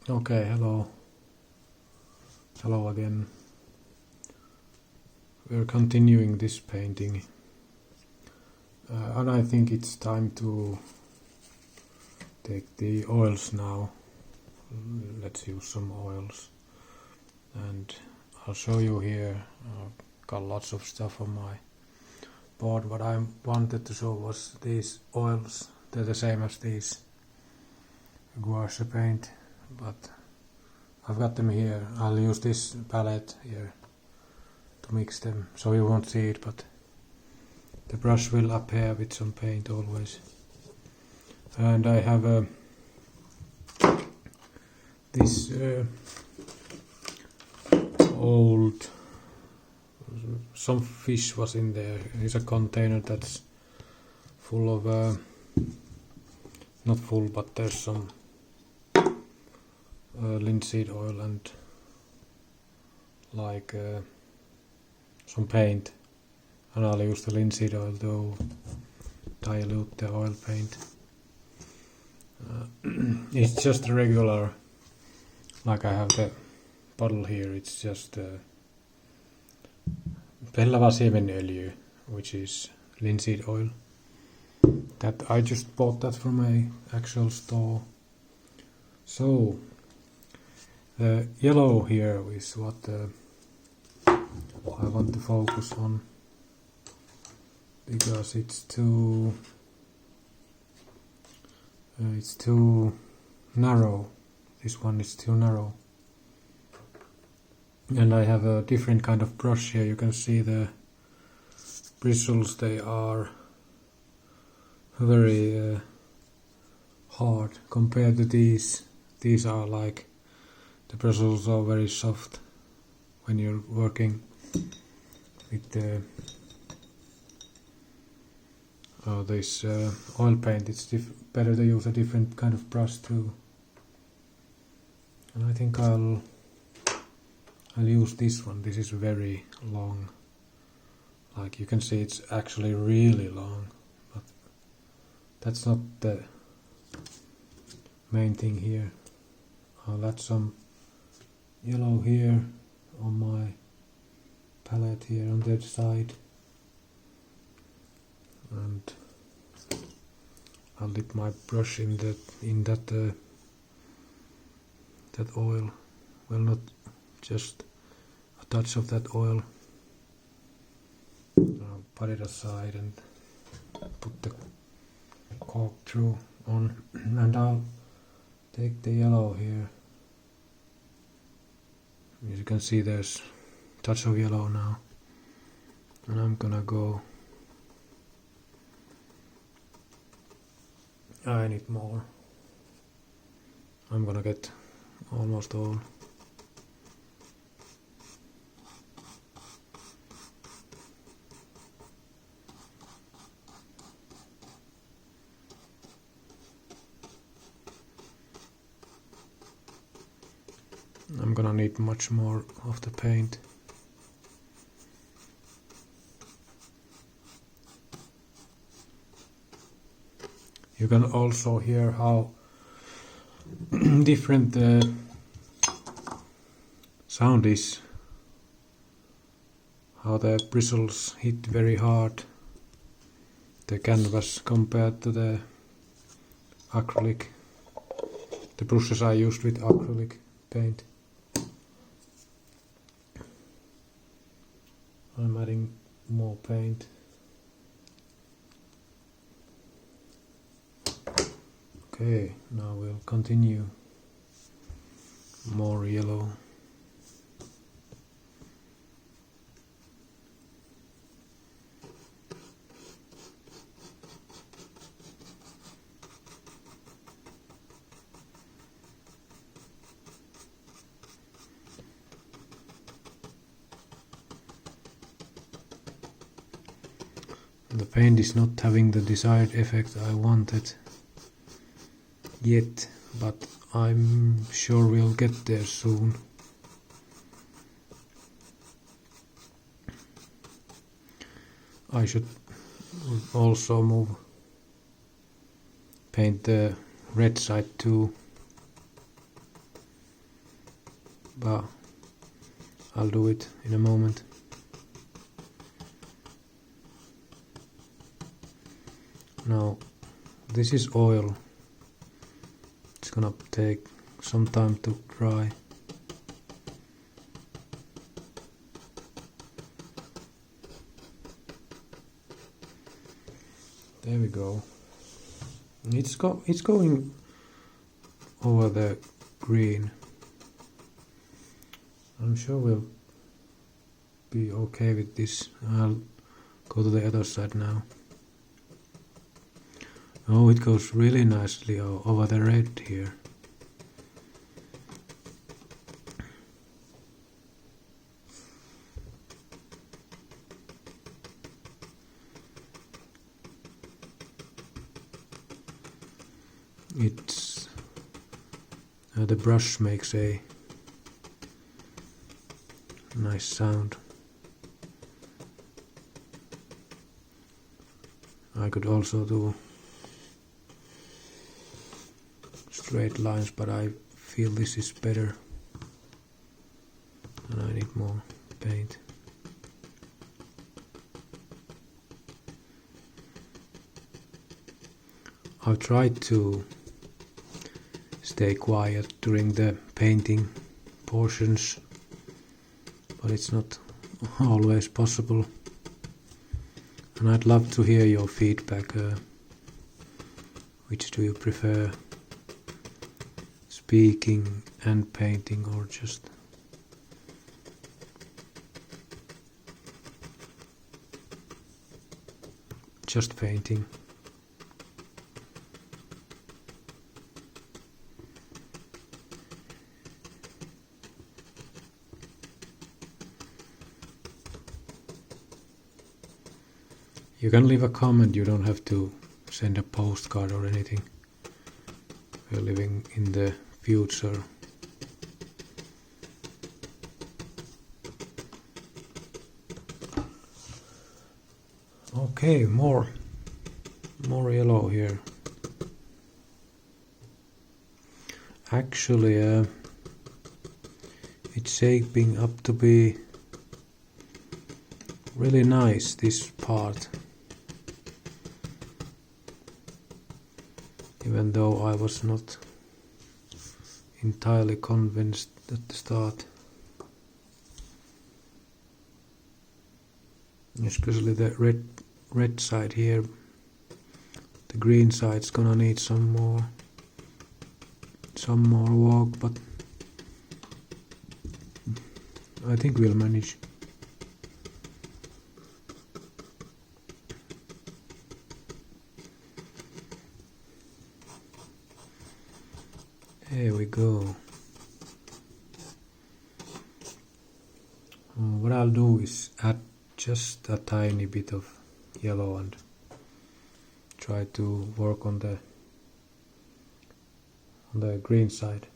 Okay, hello. Hello again. We're continuing this painting. And I think it's time to take the oils now. Let's use some oils. And I'll show you here. I've got lots of stuff on my board. What I wanted to show was these oils. They're the same as these gouache paint, but I've got them here. I'll use this palette here to mix them, so you won't see it, but the brush will appear with some paint always. And I have this old, some fish was in there. It's a container that's full of, not full, but there's some linseed oil and like some paint, and I'll use the linseed oil to dilute the oil paint. It's just a regular, like I have the bottle here, it's just pellava siemenöljy, which is linseed oil. That I just bought that from a actual store. So the yellow here is what I want to focus on, because it's too narrow. This one is too narrow. And I have a different kind of brush here. You can see the bristles, they are very hard compared to these. These are like, the bristles are very soft when you're working with this oil paint. It's better to use a different kind of brush too. And I think I'll use this one. This is very long. Like you can see, it's actually really long, but that's not the main thing here. I'll add some yellow here on my palette here on that side, and I'll dip my brush in that oil. Well, not just a touch of that oil. I'll put it aside and put the cork through on, and I'll take the yellow here. As you can see, there's a touch of yellow now, and I'm gonna go. I need more. I'm gonna get almost all. I'm gonna need much more of the paint. You can also hear how different the sound is, how the bristles hit very hard the canvas compared to the acrylic, the brushes I used with acrylic paint. I'm adding more paint. Okay, now we'll continue. More yellow. The paint is not having the desired effect I wanted yet, but I'm sure we'll get there soon. I should also paint the red side too. but I'll do it in a moment. Now this is oil. It's gonna take some time to dry. There we go. It's going over the green. I'm sure we'll be okay with this. I'll go to the other side now. Oh, it goes really nicely over the red here. It's the brush makes a nice sound. I could also do straight lines, but I feel this is better and I need more paint. I've tried to stay quiet during the painting portions, but it's not always possible. And I'd love to hear your feedback. Which do you prefer? Speaking and painting, or just painting? You can leave a comment, you don't have to send a postcard or anything. We're living in the future. Okay, more yellow here. Actually, it's shaping up to be really nice, this part. Even though I was not entirely convinced at the start. Especially the red side here. The green side's gonna need some more work, but I think we'll manage. There we go. What I'll do is add just a tiny bit of yellow and try to work on the green side.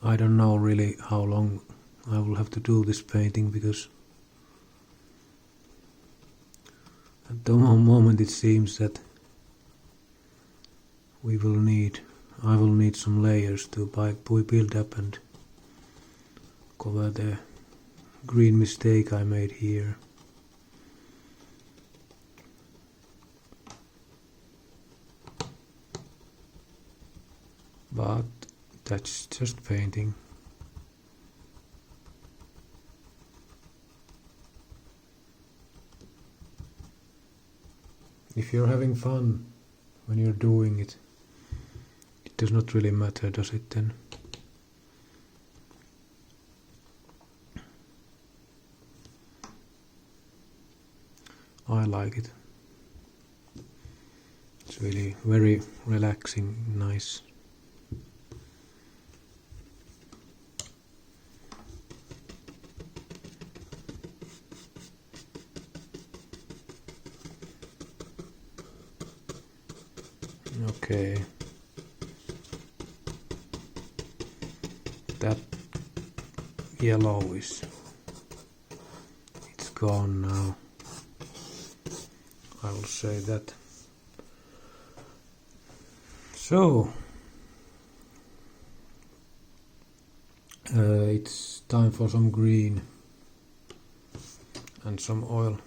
I don't know really how long I will have to do this painting, because at the moment it seems that I will need some layers to build up and cover the green mistake I made here. But that's just painting. If you're having fun when you're doing it, it does not really matter, does it then? I like it. It's really very relaxing, nice. Okay, that yellow it's gone now. I will say that. So it's time for some green and some oil.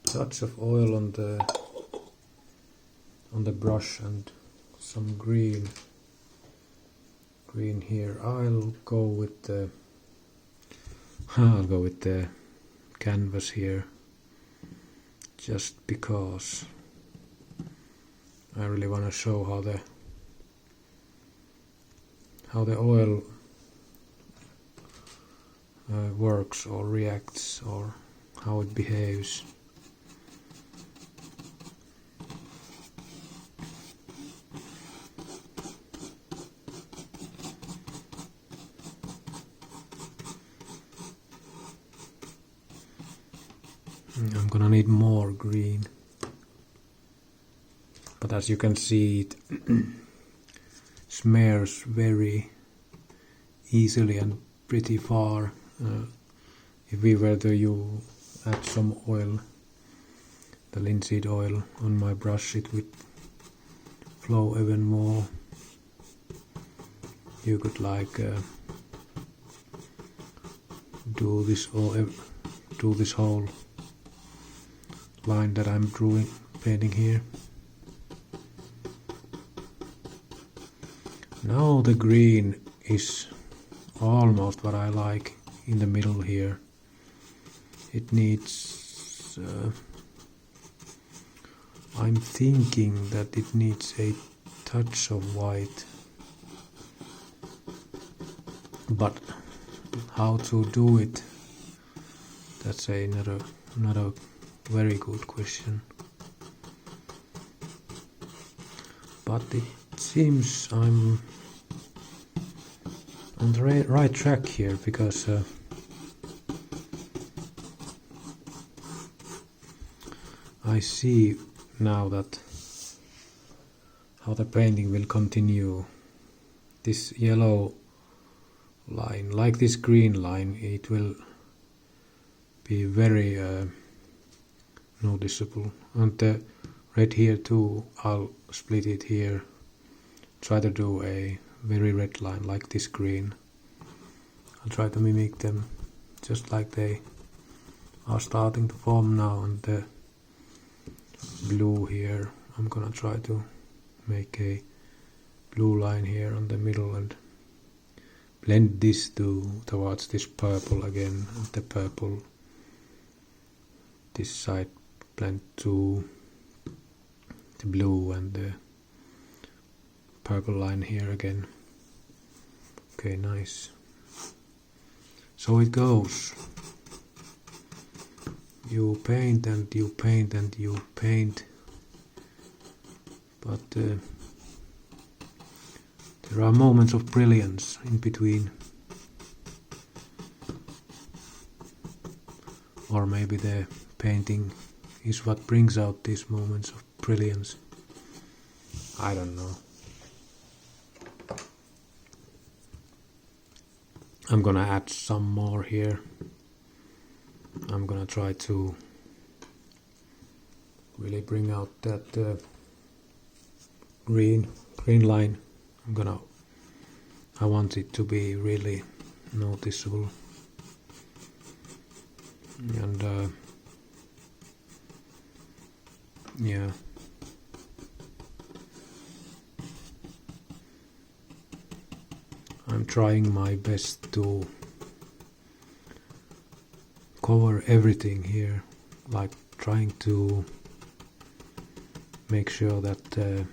Touch of oil on the brush and some green here. I'll go with the canvas here, just because I really want to show how the oil works or reacts, or how it behaves. I'm gonna need more green, but as you can see, it smears very easily and pretty far. If we were to add some oil, the linseed oil, on my brush, it would flow even more. You could do this whole line that I'm painting here. Now the green is almost what I like in the middle here. It needs, I'm thinking that it needs a touch of white, but how to do it, that's another very good question. But it seems I'm on the right track here, because I see now that how the painting will continue. This yellow line, like this green line, it will be very noticeable. And the red here too, I'll split it here, try to do a very red line like this green. I'll try to mimic them just like they are starting to form now. And the blue here, I'm gonna try to make a blue line here on the middle and blend this towards this purple again, and the purple this side blend to the blue and the purple line here again. Okay, nice. So it goes. You paint and you paint and you paint, but there are moments of brilliance in between. Or maybe the painting is what brings out these moments of brilliance. I don't know. I'm gonna add some more here. I'm gonna try to really bring out that green line. I want it to be really noticeable. And yeah, I'm trying my best to cover everything here, like trying to make sure that the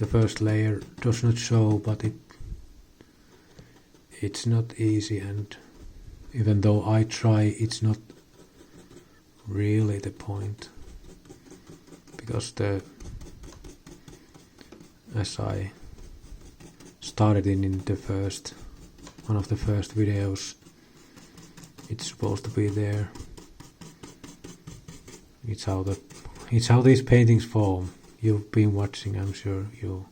first layer does not show, but it's not easy, and even though I try, it's not really the point, because as I started in the one of the first videos, it's supposed to be there. It's how these paintings form. You've been watching, I'm sure you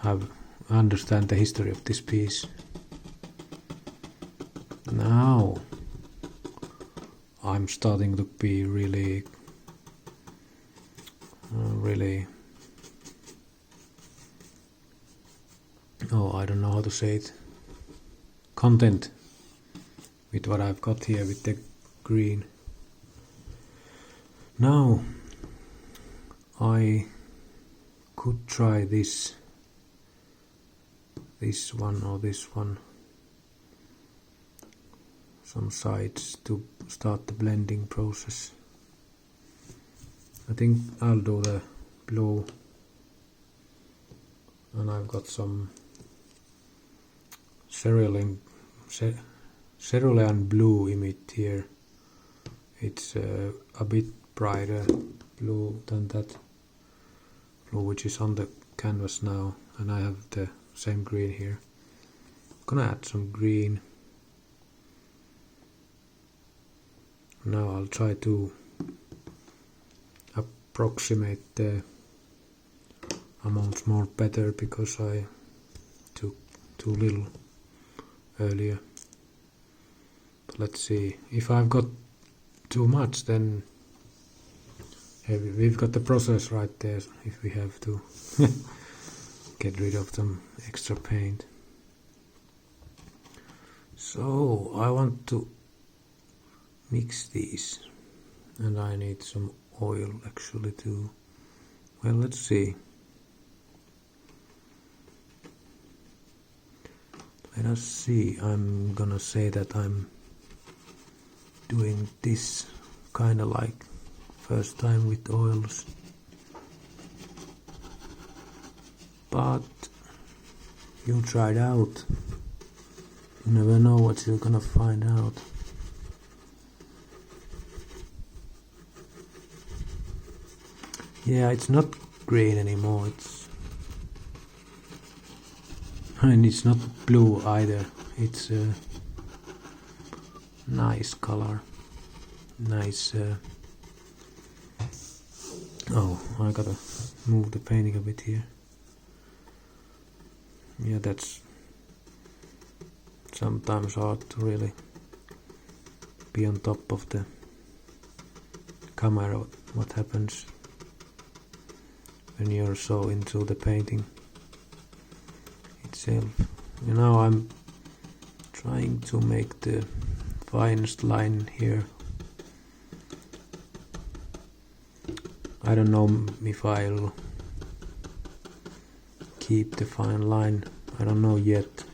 have understand the history of this piece. Now I'm starting to be really I don't know how to say it, content with what I've got here with the green. Now I could try this one or this one, some sides to start the blending process. I think I'll do the blue, and I've got some cerulean blue image here. It's a bit brighter blue than that blue which is on the canvas now, and I have the same green here. I'm gonna add some green. Now I'll try to approximate the amounts more better because I took too little earlier. But let's see, if I've got too much, then we've got the process right there if we have to get rid of some extra paint. So I want to mix these, and I need some oil actually too. Well, let's see. Let us see. I'm gonna say that I'm doing this kinda like first time with oils, but you try it out. You never know what you're gonna find out. Yeah, it's not green anymore, and it's not blue either. It's a nice color. Nice. Oh, I gotta move the painting a bit here. Yeah, that's sometimes hard to really be on top of the camera, what happens when you're so into the painting itself. You know, I'm trying to make the finest line here. I don't know if I'll keep the fine line. I don't know yet,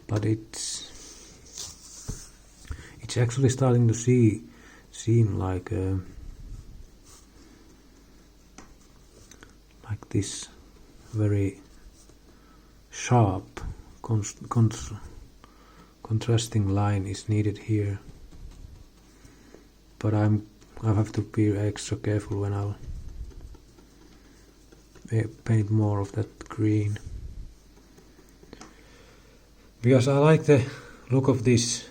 but it's actually starting to seem like this very sharp contrasting line is needed here, but I have to be extra careful when I'll paint more of that green, because I like the look of this,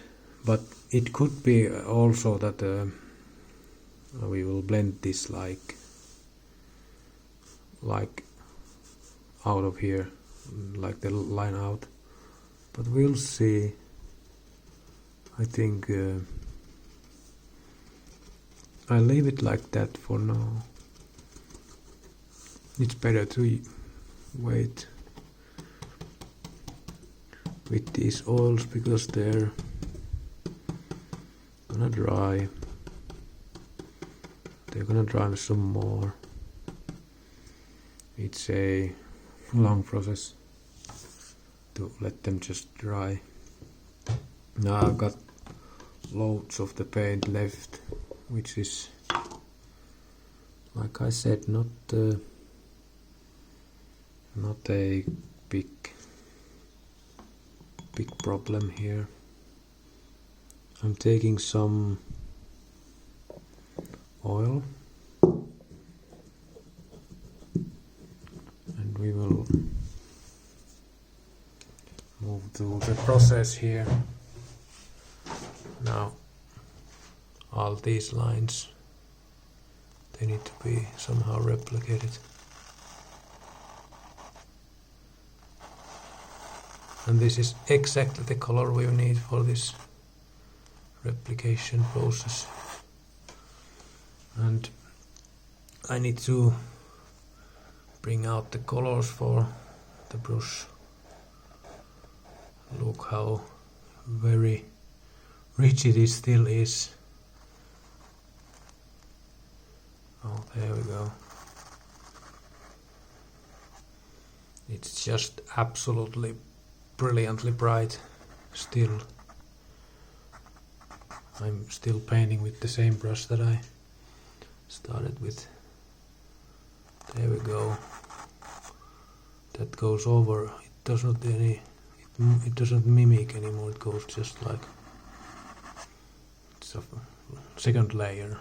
but it could be also that we will blend this like out of here, like the line out, but we'll see. I think I'll leave it like that for now. It's better to wait with these oils because they're gonna dry. They're gonna dry some more. It's a long process to let them just dry. Now I've got loads of the paint left, which is, like I said, not a big problem here. I'm taking some oil and we will move to the process here. Now all these lines, they need to be somehow replicated. And this is exactly the color we need for this replication process. And I need to bring out the colors for the brush. Look how very rigid it still is. Oh, there we go. It's just absolutely brilliantly bright still. I'm still painting with the same brush that I started with. There we go. That goes over. It doesn't mimic anymore. It goes just like it's a second layer.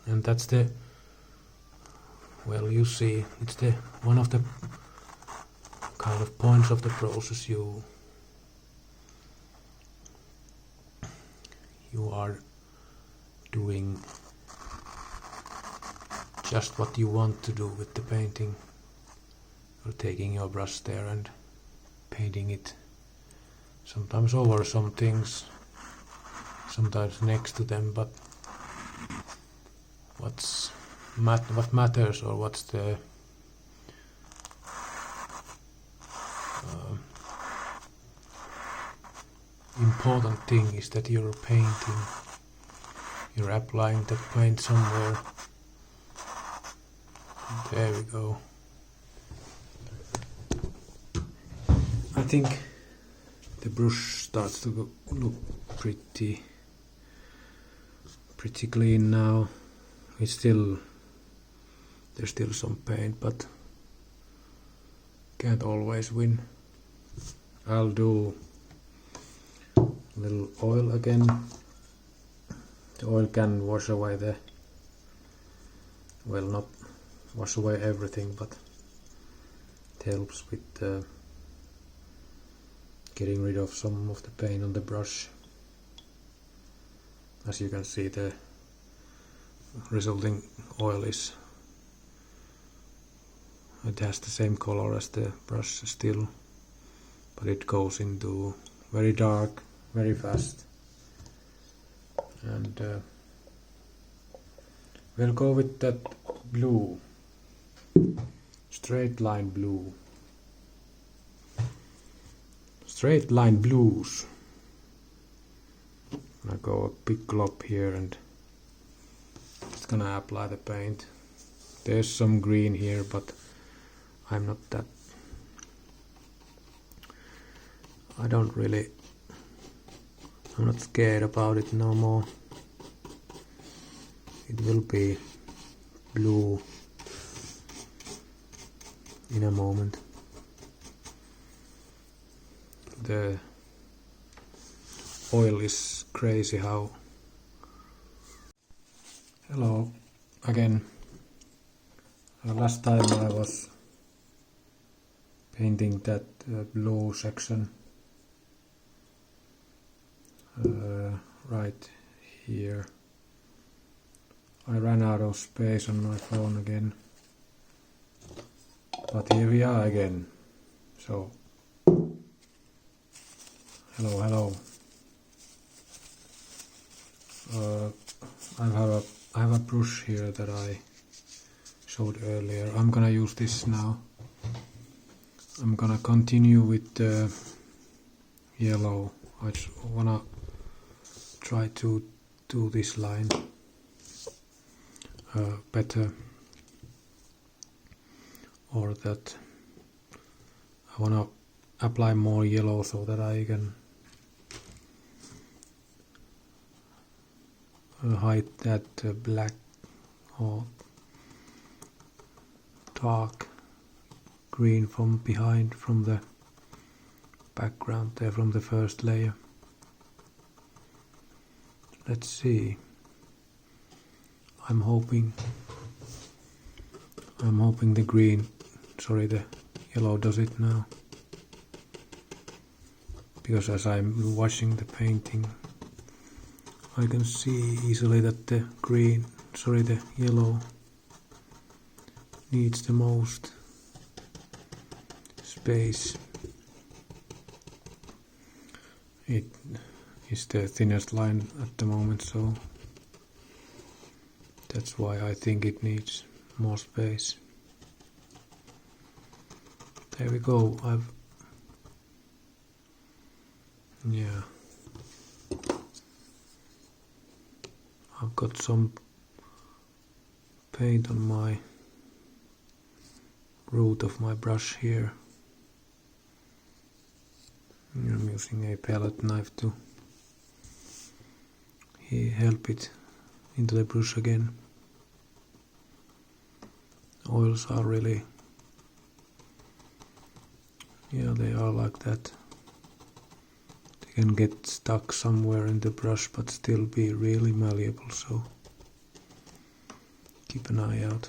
And that's the, well, you see, it's the one of the kind of points of the process. You are doing just what you want to do with the painting. You're taking your brush there and painting it, sometimes over some things, sometimes next to them, but what matters, or what's the important thing is that you're painting, you're applying that paint somewhere. There we go. I think the brush starts to look pretty clean now. There's still some paint, but can't always win. I'll do a little oil again. The oil can wash away not wash away everything, but it helps with getting rid of some of the paint on the brush. As you can see, the resulting oil it has the same color as the brush still, but it goes into very dark very fast. And we'll go with that blue, straight line blue, straight line blues. I go a big glob here and it's gonna apply the paint. There's some green here, but I'm not scared about it no more. It will be blue in a moment. The oil is crazy how. Hello again. Last time I was painting that blue section right here. I ran out of space on my phone again, but here we are again. So hello. I have a brush here that I showed earlier. I'm gonna use this now. I'm gonna continue with the yellow. I just wanna try to do this line better, or that I wanna apply more yellow so that I can hide that black or dark green from behind, from the background there, from the first layer. Let's see. I'm hoping the yellow does it now. because as I'm washing the painting I can see easily that the yellow needs the most space. It is the thinnest line at the moment, so that's why I think it needs more space. There we go. I've got some paint on my root of my brush here. I'm using a palette knife to help it into the brush again. Oils are really, they are like that. They can get stuck somewhere in the brush but still be really malleable, so keep an eye out.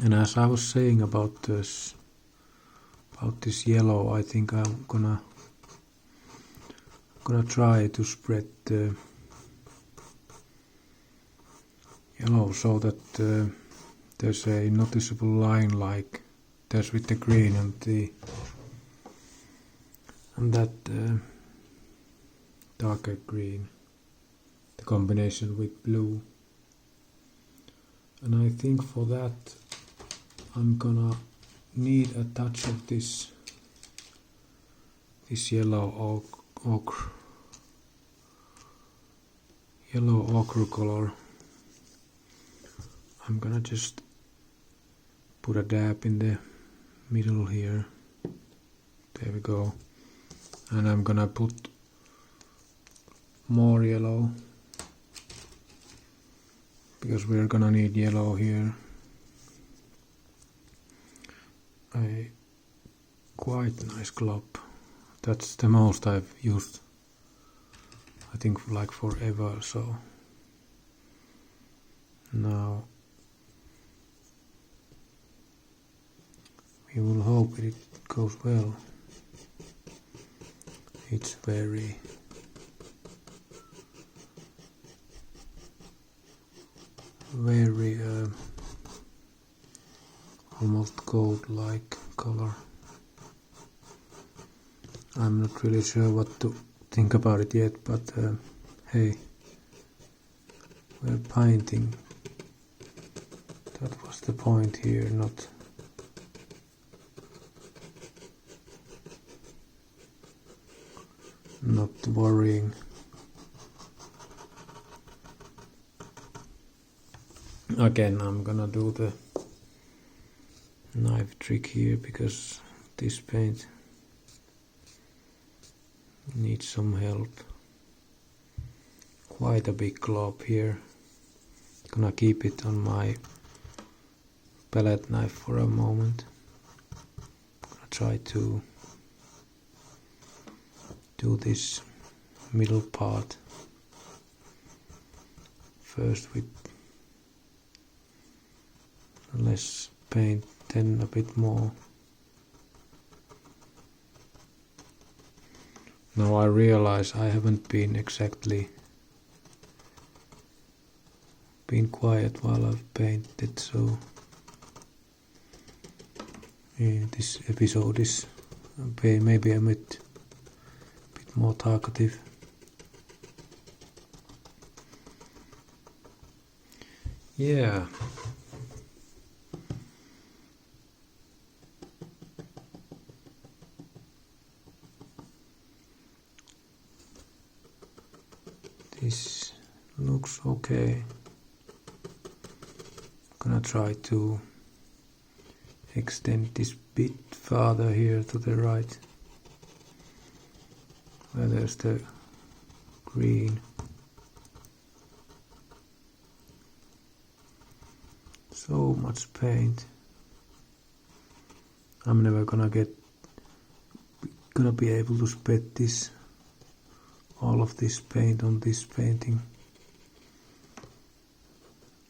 And as I was saying about this yellow, I think I'm gonna try to spread the yellow so that there's a noticeable line like there's with the green and that darker green, the combination with blue. And I think for that I'm gonna need a touch of this yellow ochre color. I'm gonna just put a dab in the middle here. There we go. And I'm gonna put more yellow because we're gonna need yellow here. A quite nice glob. That's the most I've used, I think, like forever. So now we will hope it goes well. It's very almost gold-like color. I'm not really sure what to think about it yet, but hey, we're painting. That was the point here, not worrying. Again, I'm gonna do the knife trick here because this paint needs some help. Quite a big glob here. Gonna keep it on my palette knife for a moment. Gonna try to do this middle part first with less paint, then a bit more. Now I realize I haven't been quiet while I've painted, so this episode is maybe a bit more talkative. Yeah. This looks okay. Gonna try to extend this bit farther here to the right, where there's the green. So much paint. I'm never gonna be able to spread all of this paint on this painting.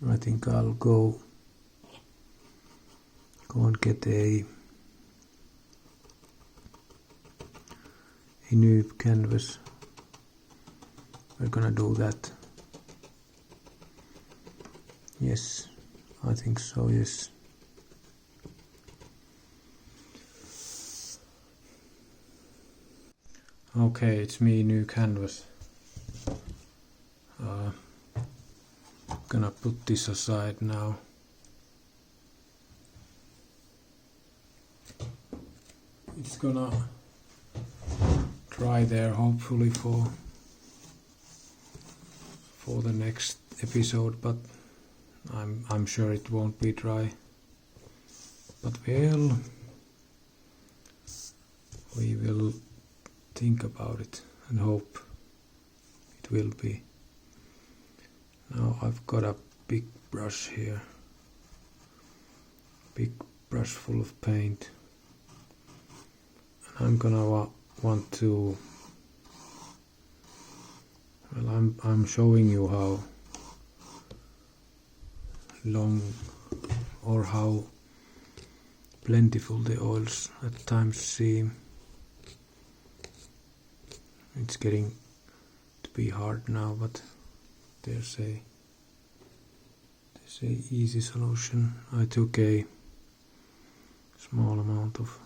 I think I'll go and get a a new canvas. We're gonna do that. Yes, I think so, yes. Okay, it's me, new canvas. Gonna put this aside now. It's gonna dry there hopefully for the next episode, but I'm sure it won't be dry. But well, we will think about it and hope it will be. Now I've got a big brush here, big brush full of paint, and I'm gonna want to, well, I'm showing you how long or how plentiful the oils at times seem. It's getting to be hard now, but there's a easy solution. I took a small amount of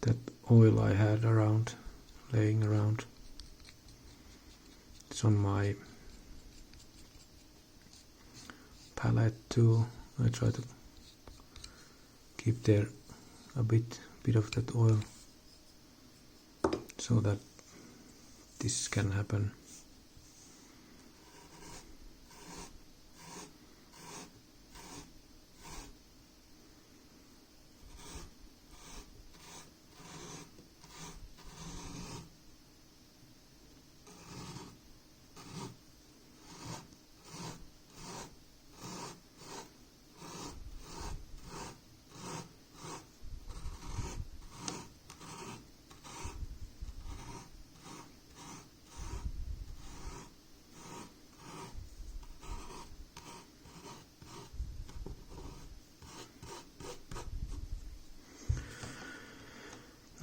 that oil I had around, laying around. It's on my palette too. I try to keep there a bit of that oil so that this can happen.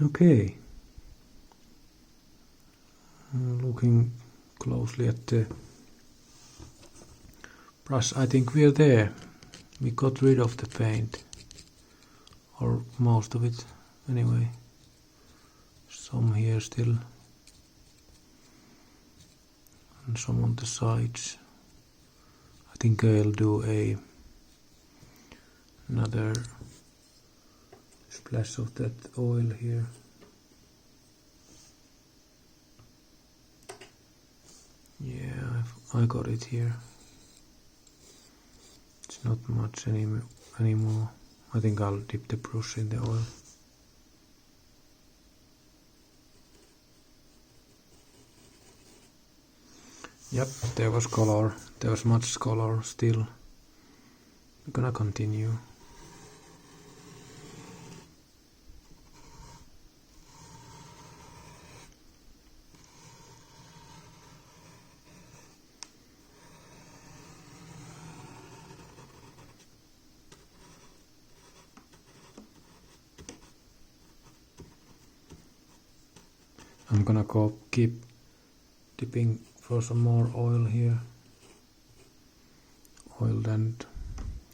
Okay, looking closely at the brush, I think we're there. We got rid of the paint, or most of it anyway. Some here still, and some on the sides. I think I'll do another splash of that oil here. Yeah, I got it here. It's not much anymore. I think I'll dip the brush in the oil. Yep, there was color. There was much color still. I'm gonna continue. I'm gonna keep dipping for some more oil here. Oil, and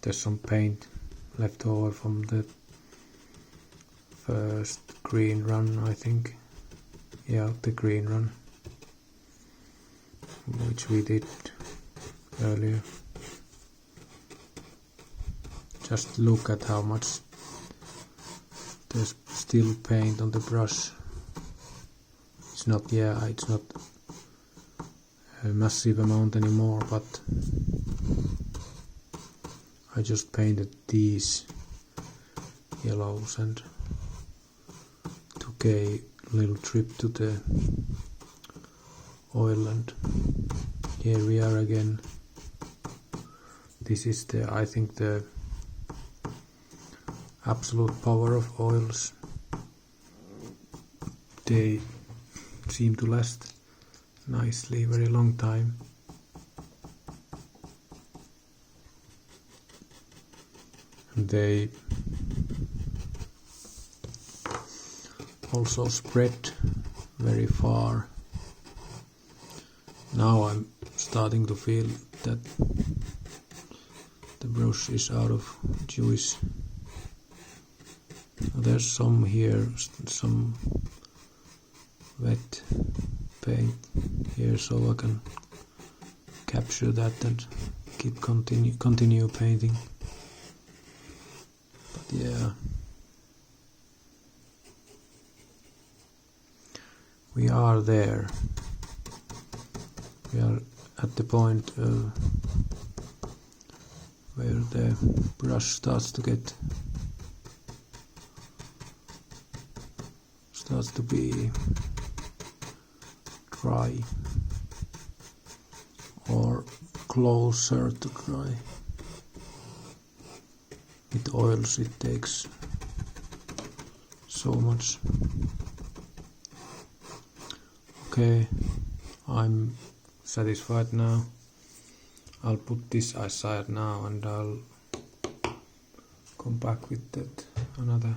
there's some paint left over from the first green run, I think. Yeah, the green run, which we did earlier. Just look at how much there's still paint on the brush. It's not a massive amount anymore, but I just painted these yellows and took a little trip to the oil, and here we are again. This is I think the absolute power of oils. They seem to last nicely, very long time. And they also spread very far. Now I'm starting to feel that the brush is out of juice. There's some here, some wet paint here, so I can capture that and continue painting. But yeah, we are there. We are at the point where the brush starts to be dry or closer to dry. With oils it takes so much. Okay, I'm satisfied now. I'll put this aside now and I'll come back with that another.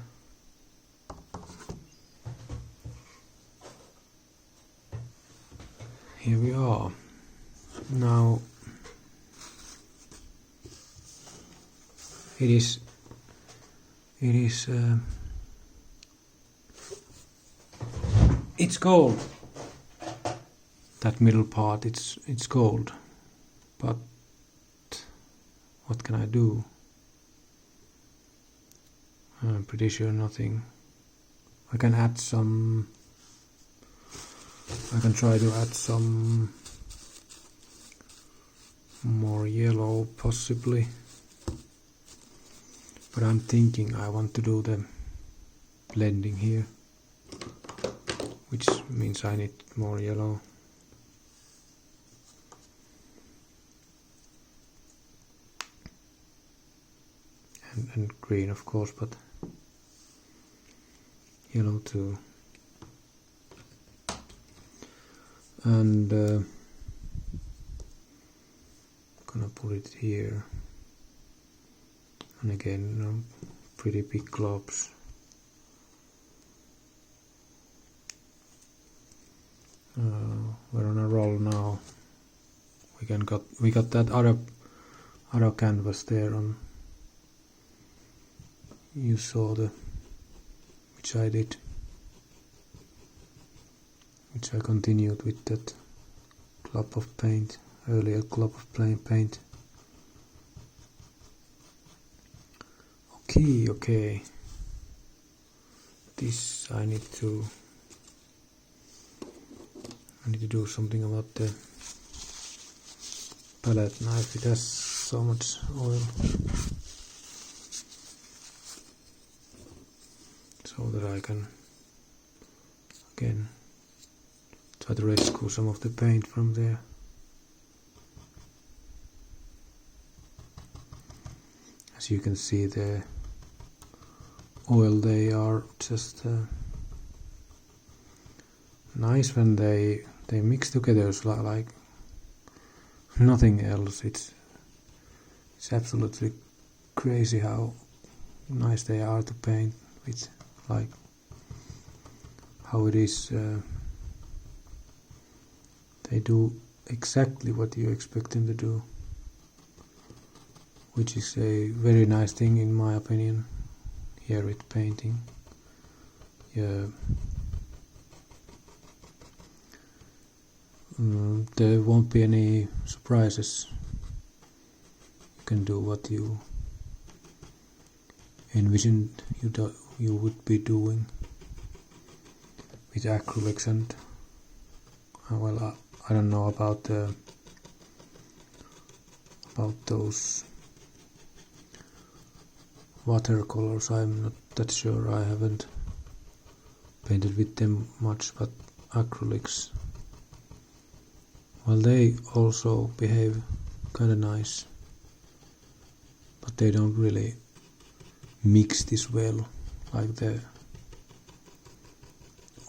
Here we are. Now it is it's gold. That middle part, it's gold, but what can I do? I'm pretty sure nothing. I can add some. I can try to add some more yellow, possibly. But I'm thinking I want to do the blending here, which means I need more yellow. And green, of course, but yellow too. And gonna put it here. And again, pretty big globs. We're on a roll now. We got that other canvas there on. You saw which I did, which I continued with that glob of paint, earlier glob of paint. Okay. This I need to do something about the palette knife. It has so much oil. So that I can again try to rescue some of the paint from there. As you can see, the oil, they are just nice when they mix together. It's like nothing else. It's absolutely crazy how nice they are to paint with. Like how it is, they do exactly what you expect them to do, which is a very nice thing in my opinion here with painting. Yeah, there won't be any surprises. You can do what you envisioned you would be doing with acrylics and I don't know about those watercolors. I'm not that sure. I haven't painted with them much, but acrylics, well, they also behave kinda nice, but they don't really mix this well like the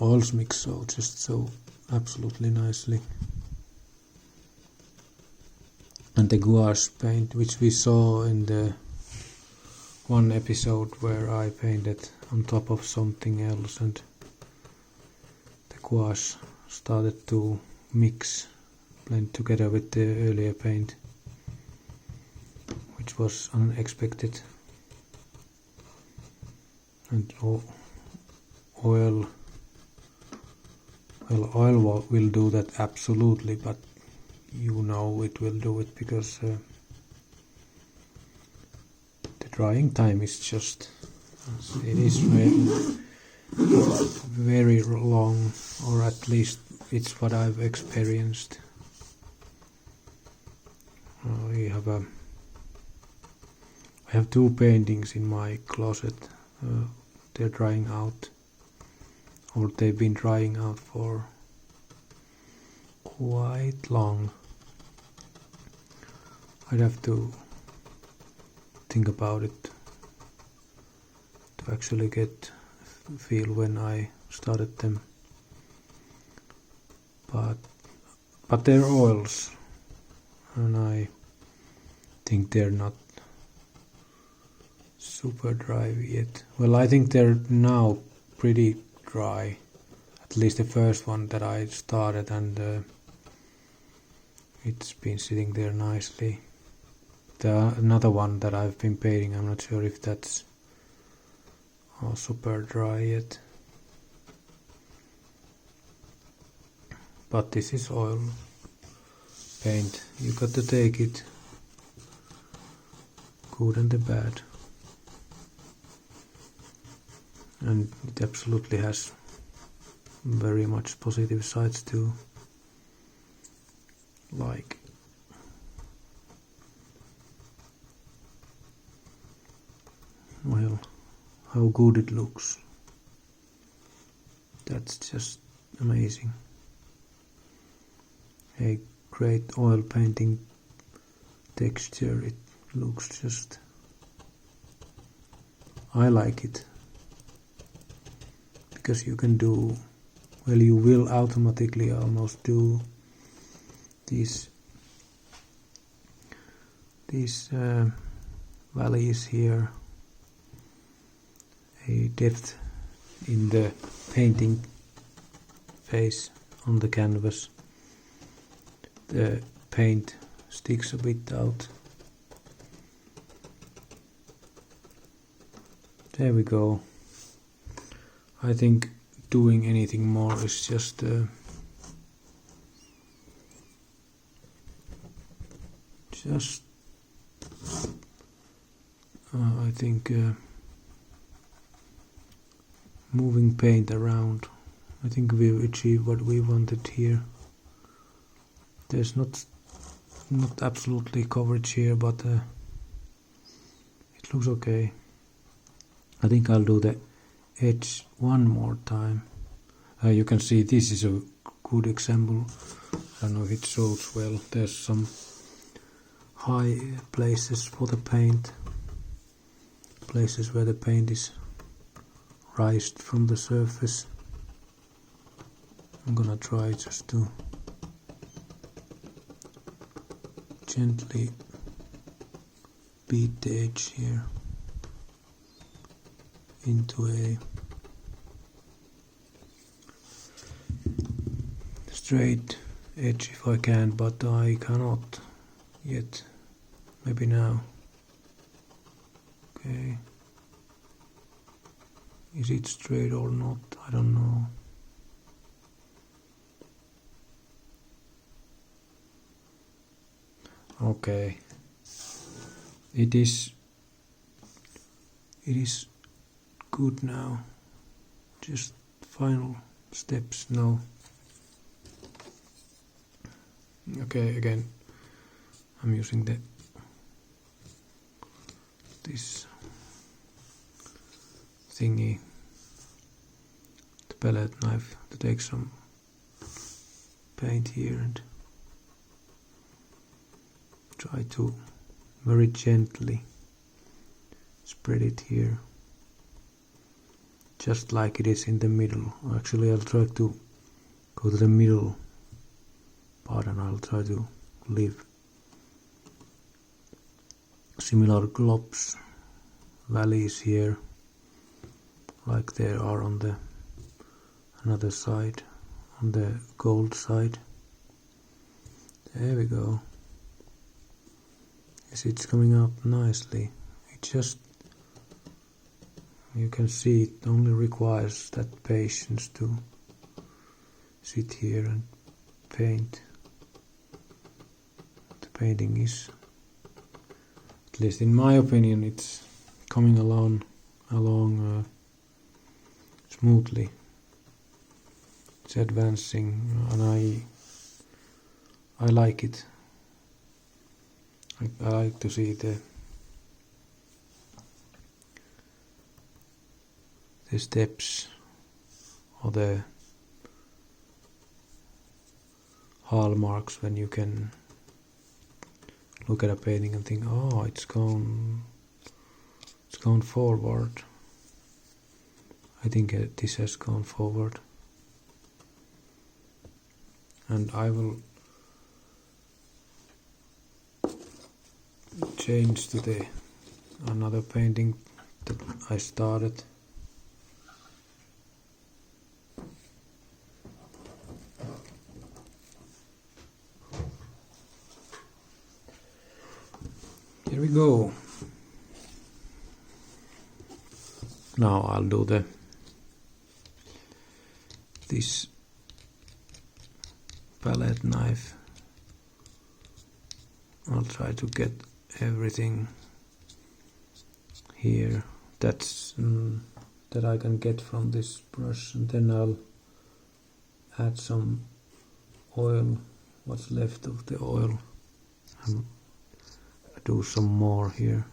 oils mix so absolutely nicely. And the gouache paint, which we saw in the one episode where I painted on top of something else, and gouache started to blend together with the earlier paint, which was unexpected. And oil will do that absolutely, but you know it will do it because the drying time is just, it is very long, or at least it's what I've experienced. I have two paintings in my closet. They're drying out, or they've been drying out for quite long. I'd have to think about it to actually get a feel when I started them. But they're oils, and I think they're not super dry yet. Well, I think they're now pretty dry, at least the first one that I started, and it's been sitting there nicely. Another one that I've been painting, I'm not sure if that's super dry yet, but this is oil paint. You got to take it good and the bad, and it absolutely has very much positive sides too, like well, how good it looks. That's just amazing. A great oil painting texture. It looks just, I like it, because you can do, well, you will automatically almost do these valleys here, a depth in the painting phase on the canvas. The paint sticks a bit out. There we go. I think doing anything more is just I think moving paint around. I think we've achieved what we wanted here. There's not absolutely coverage here, but it looks okay. I think I'll do the edge one more time. You can see this is a good example. I don't know if it shows well. There's some high places for the paint, places where the paint is raised from the surface. I'm gonna try just to gently beat the edge here into a straight edge if I can, but I cannot yet. Maybe now. Okay. Is it straight or not? I don't know. Okay. It is good now. Just final steps now. Okay, again I'm using this thingy, the palette knife, to take some paint here and try to very gently spread it here, just like it is in the middle. Actually, I'll try to go to the middle part, and I'll try to leave similar globs, valleys here, like there are on the another side. on the gold side. There we go. Yes, it's coming out nicely. It just, you can see it only requires that patience to sit here and paint. The painting is, at least in my opinion, it's coming along smoothly. It's advancing, and I like it. I like to see the steps or the hallmarks when you can look at a painting and think, oh, it's gone forward. I think this has gone forward, and I will change to the another painting that I started. Here we go. Now I'll do this palette knife. I'll try to get everything here that I can get from this brush, and then I'll add some oil, what's left of the oil, and do some more here.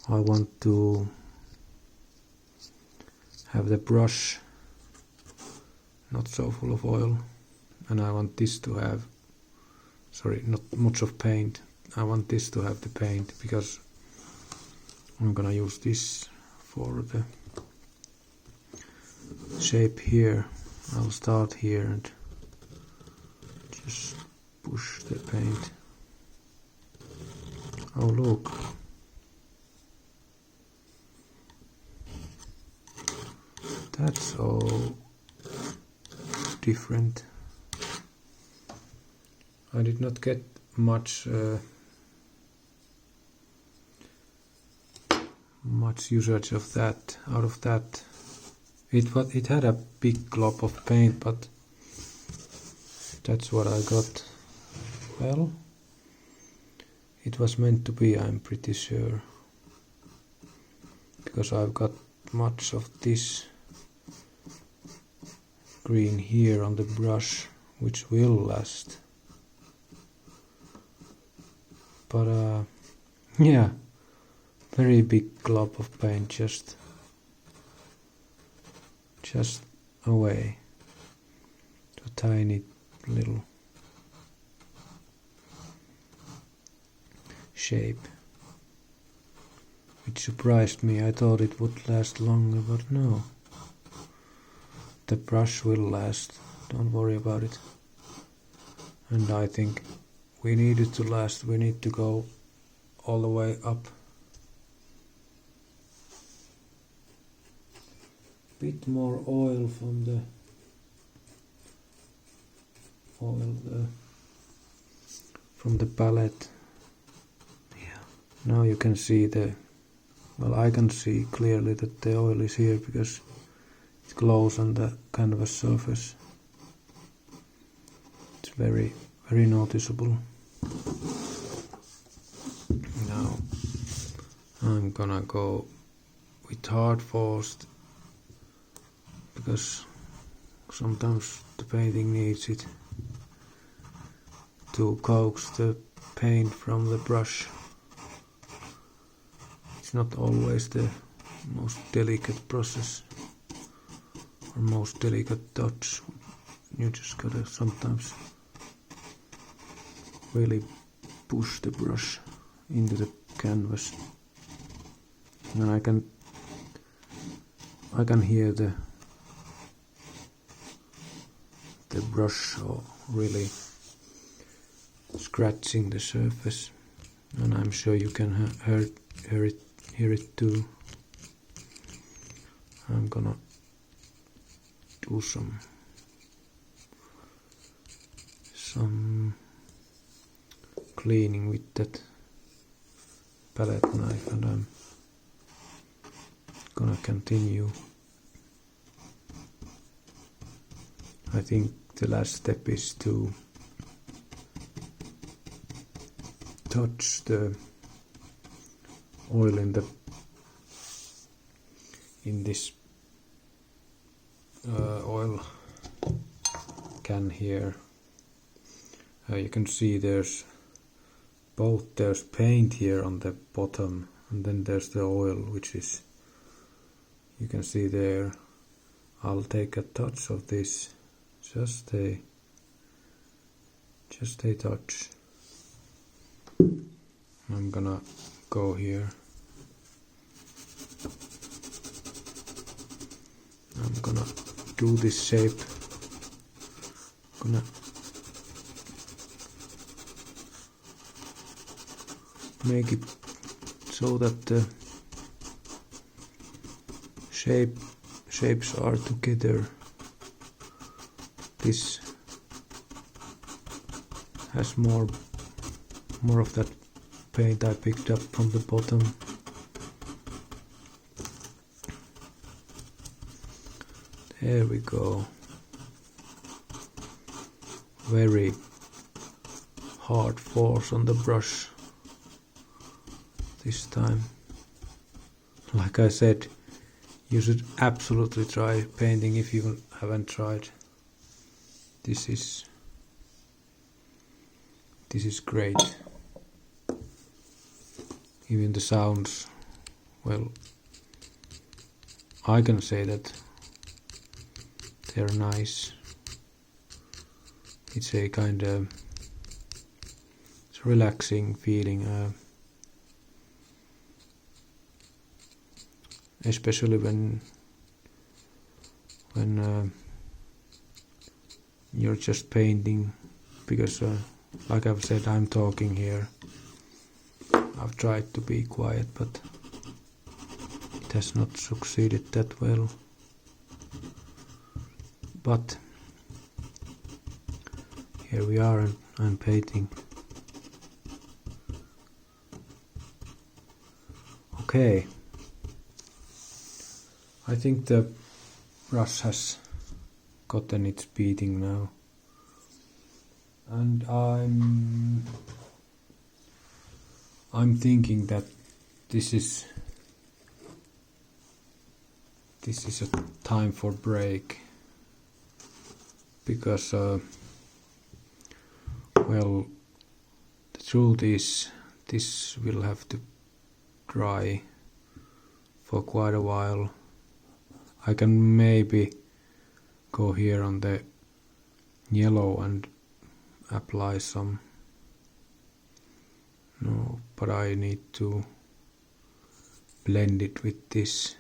I want to have the brush not so full of oil, and I want this to have, sorry, not much of paint. I want this to have the paint because I'm gonna use this for the shape here. I'll start here and just push the paint. Oh, look. That's all different. I did not get much usage of that out of that. It had a big glob of paint, but that's what I got. Well, it was meant to be, I'm pretty sure, because I've got much of this green here on the brush, which will last. But yeah, very big glob of paint just away to a tiny little shape, which surprised me. I thought it would last longer, but no. The brush will last, don't worry about it. And I think we need it to last. We need to go all the way up. Bit more oil from the palette. Yeah. Now you can see I can see clearly that the oil is here because it glows on the canvas surface. It's very, very noticeable. Now I'm gonna go with hard forced because sometimes the painting needs it to coax the paint from the brush. It's not always the most delicate process or most delicate touch. You just gotta sometimes really push the brush into the canvas, and I can hear the brush really scratching the surface, and I'm sure you can hear it too. I'm gonna do some some cleaning with that palette knife, and I'm gonna continue. I think the last step is to touch the oil in this oil can here. You can see there's paint here on the bottom, and then there's the oil, which is, you can see there. I'll take a touch of this, just a touch. I'm gonna go here. I'm gonna do this shape. Gonna make it so that the shapes are together. This has more of that paint I picked up from the bottom. There we go. Very hard force on the brush this time. Like I said, you should absolutely try painting if you haven't tried. This is great. Even the sounds, well, I can say that they're nice. It's a kind of relaxing feeling, especially when you're just painting, because like I've said, I'm talking here. I've tried to be quiet, but it has not succeeded that well. But here we are, and I'm painting. Okay, I think the brush has gotten its beating now, and I'm thinking that this is a time for break, because well, the truth is this will have to dry for quite a while. I can maybe go here on the yellow and apply some. No, but I need to blend it with this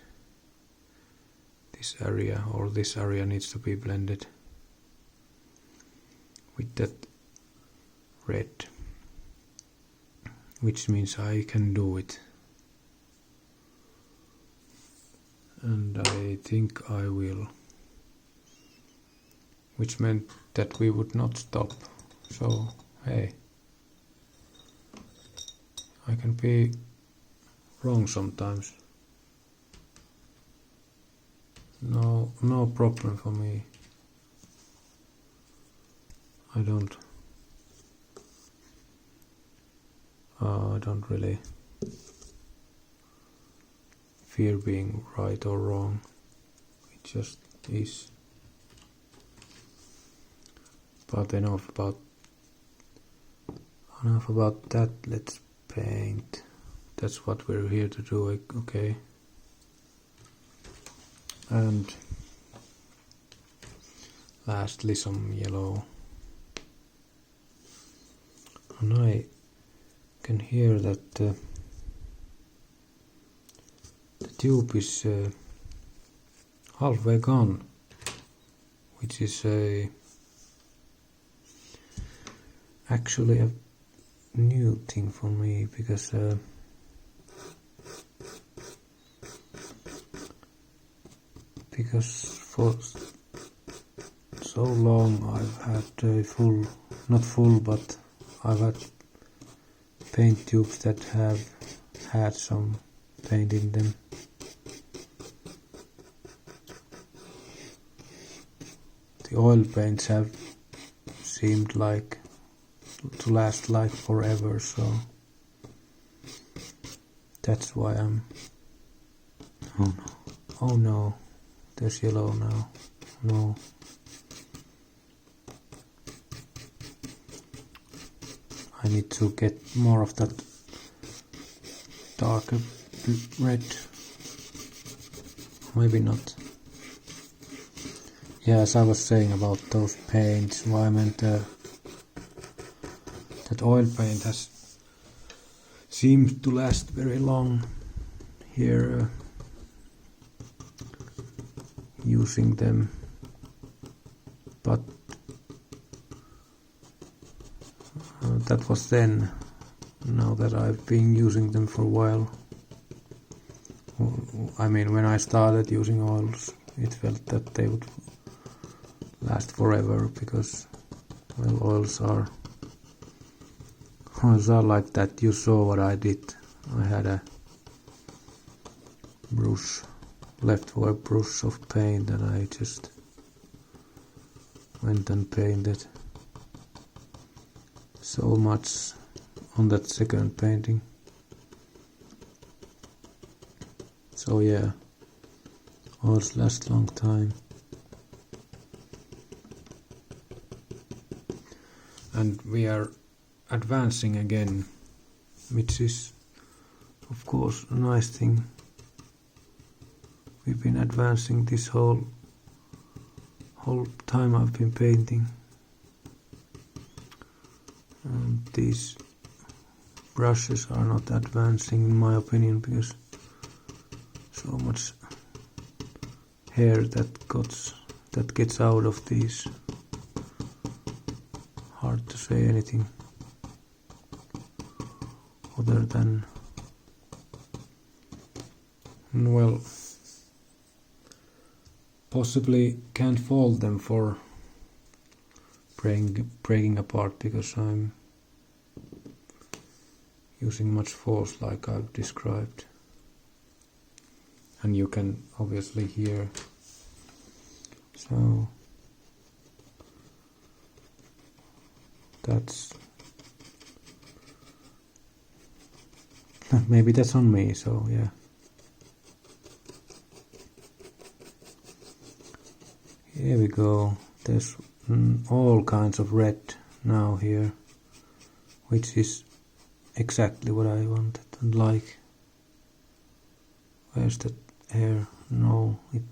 area, or this area needs to be blended with that red, which means I can do it, and I think I will, which meant that we would not stop. So hey, I can be wrong sometimes. No problem for me. I don't really fear being right or wrong. It just is. But enough about that. Let's paint. That's what we're here to do, okay? And lastly, some yellow. And I can hear that the tube is halfway gone, which is actually a new thing for me, because for so long I've had a full not full, but I've had paint tubes that have had some paint in them. The oil paints have seemed like to last like forever, so that's why I'm... Oh no. Oh no. There's yellow now. No. I need to get more of that darker red. Maybe not. Yeah, as I was saying about those paints, why I meant that oil paint has seemed to last very long here using them, but that was then. Now that I've been using them for a while, I mean, when I started using oils, it felt that they would last forever, because, well, oils are like that. You saw what I did. I had a brush, leftover brush of paint, and I just went and painted so much on that second painting. So yeah, oils last a long time. And we are advancing again, which is of course a nice thing. We've been advancing this whole time I've been painting. And these brushes are not advancing in my opinion, because so much hair that gets out of these. Hard to say anything other than, well, possibly can't fault them for breaking apart, because I'm using much force like I've described, and you can obviously hear. So that's maybe that's on me, so yeah. Here we go. There's all kinds of red now here, which is exactly what I wanted and like. Where's that hair? No, it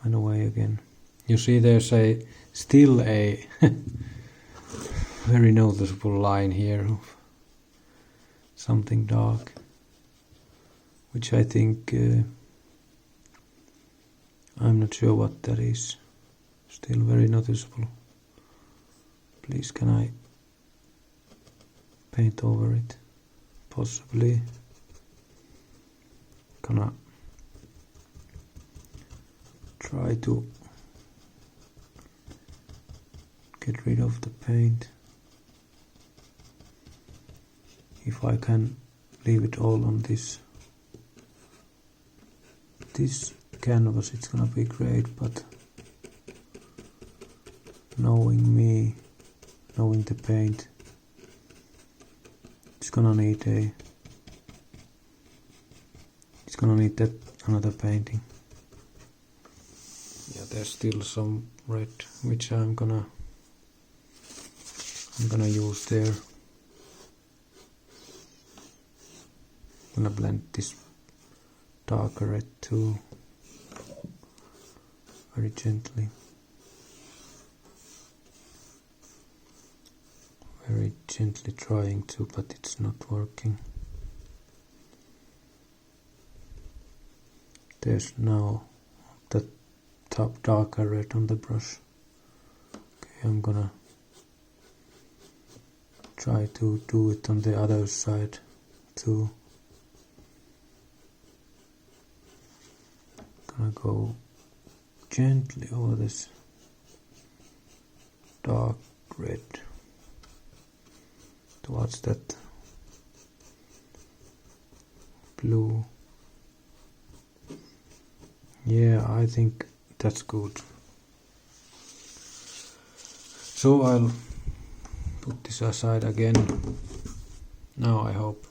went away again. You see, there's still a very noticeable line here of something dark, which I think I'm not sure what that is. Still very noticeable. Please, can I paint over it? Possibly. Gonna try to get rid of the paint. If I can leave it all on this canvas, it's gonna be great, but knowing me, knowing the paint, it's gonna need that another painting. Yeah, there's still some red which I'm gonna use there. I'm gonna blend this darker red too, very gently. Very gently trying to, but it's not working. There's now the top darker red on the brush. Okay, I'm gonna try to do it on the other side too. Gonna go gently over this dark red towards that blue. Yeah, I think that's good. So I'll put this aside again. Now I hope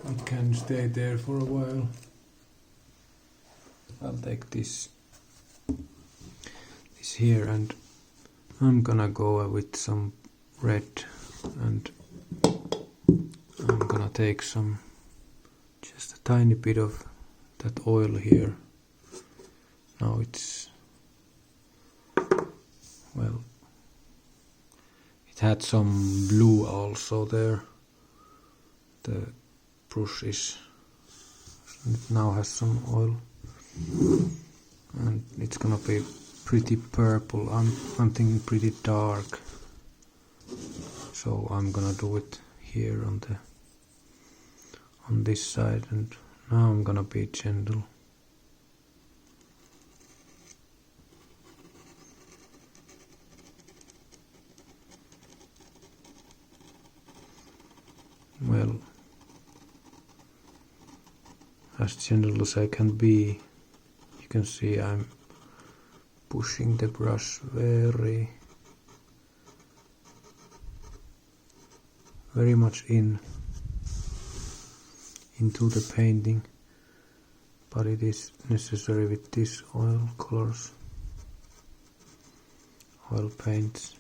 it can stay there for a while. I'll take this here and I'm gonna go with some red, and I'm gonna take just a tiny bit of that oil here. Now it's, well, it had some blue also there. The brush it now has some oil, and it's gonna be pretty purple. I'm thinking pretty dark, so I'm gonna do it here on this side, and now I'm gonna be gentle. Well, as gentle as I can be. You can see I'm pushing the brush very much into the painting, but it is necessary with these oil colors, oil paints.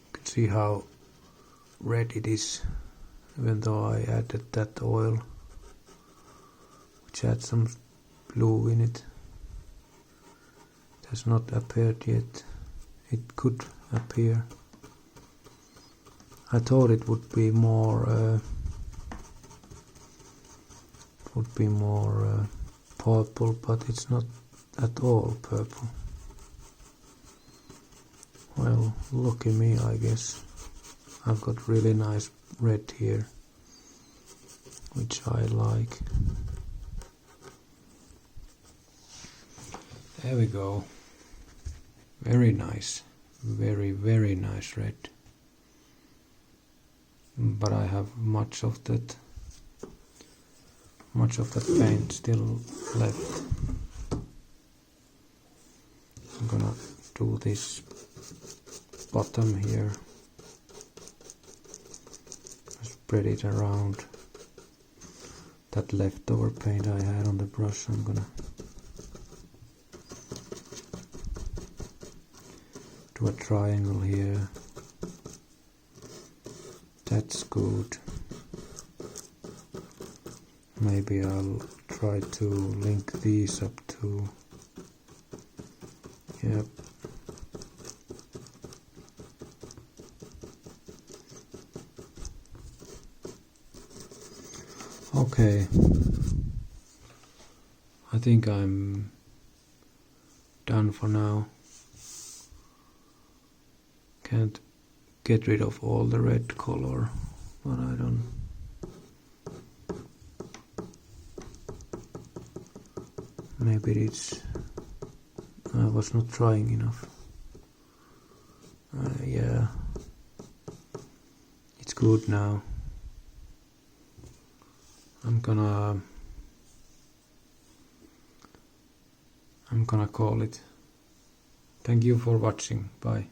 You can see how red it is, even though I added that oil which had some blue in it. It has not appeared yet. It could appear. I thought it would be more purple, but it's not at all purple. Well, lucky me, I guess. I've got really nice red here, which I like. There we go. Very nice. Very nice red. But I have much of that paint still left. I'm gonna do this bottom here. Spread it around that leftover paint I had on the brush. I'm gonna do a triangle here. That's good. Maybe I'll try to link these up too. Yep. Okay. I think I'm done for now. Can't get rid of all the red color, but I don't. Maybe it's. I was not trying enough. Yeah, it's good now. I'm gonna call it. Thank you for watching. Bye.